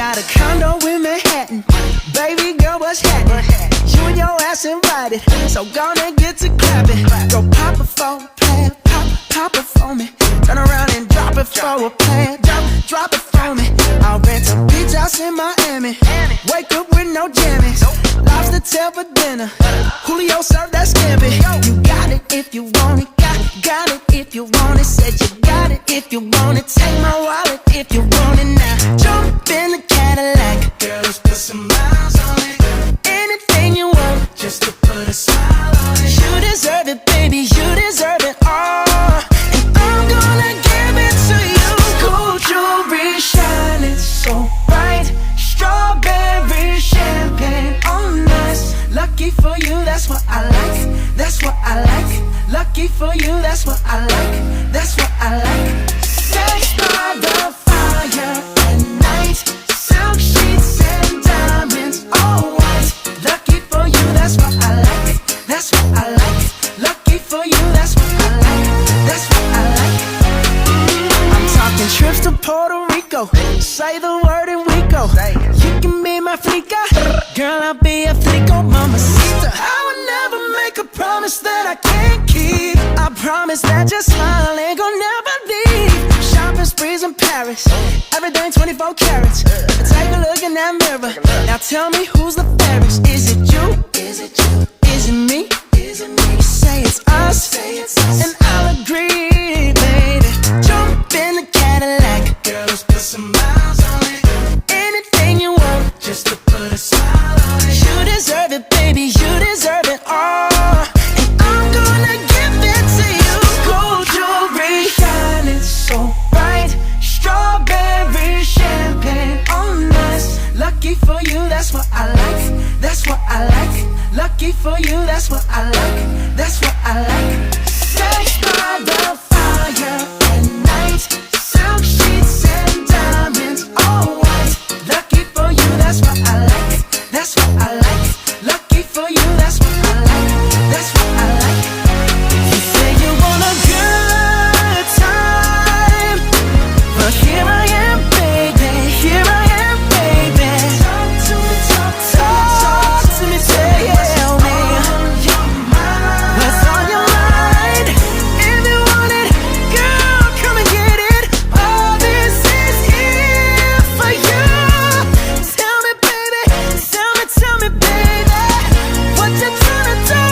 got a condo in Manhattan. Baby girl, what's happening? You and your ass invited, so gonna get to clapping. Go pop it for a plan, pop it for me. Turn around and drop it for a plan, drop it for me. I'll rent a beach house in Miami. Wake up with no jammies. Lobster tail for dinner. Julio served that scampi. You got it if you want it. Got it if you want it. Said you got it if you want it. Take my wallet if you want it now. Jump in the Cadillac. Girl, let's put some miles on it. Anything you want, just to put a smile on it. You deserve it, baby. You deserve it all. And I'm gonna give it to you. Gold jewelry shining so bright. Strawberry champagne on us. Lucky for you, that's what I like. That's what I like. Lucky for you, that's what I like. That's what I like. Sex by the fire at night. Silk sheets and diamonds, all white. Lucky for you, that's what I like. That's what I like. Lucky for you, that's what I like. That's what I like. I'm talking trips to Puerto Rico. Say the word and we go. You can be my flica. Girl, I'll be a flico, mamacita. I would never make a promise that I can't keep. I promise that your smile ain't gon' never leave. Shopping sprees in Paris, everything 24 carats. Take a look in that mirror. Now tell me who's the fairest. Is it you? Is it you? Is it me? Is it me? Say it's us, and I'll agree, baby. Jump in the Cadillac. Girl, let's put some miles on it. Anything you want, just to put a smile on it. You deserve it, baby. You deserve it all. And I'm gonna give it to you. Gold jewelry shining so bright. Strawberry champagne on us. Lucky for you, that's what I like. That's what I like. Lucky for you, that's what I like. That's what I like. Sex by the fire at night. Silk sheets and diamonds, all white. Lucky for you, that's what I like. That's what I like. Lucky for you, that's what I like. That's what I like. You say you want a good time, but here I am, baby. Here I am, baby. Talk to me, talk to me, tell me what's on your mind. If you want it, girl, come and get it. All this is here for you. Tell me, baby, tell me, baby, what you tryna do?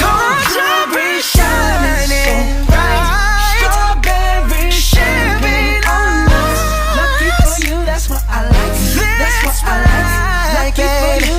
Gold jewelry shining bright. Strawberry champagne on us. Lucky for you, that's what I like. That's what I like. Lucky for you,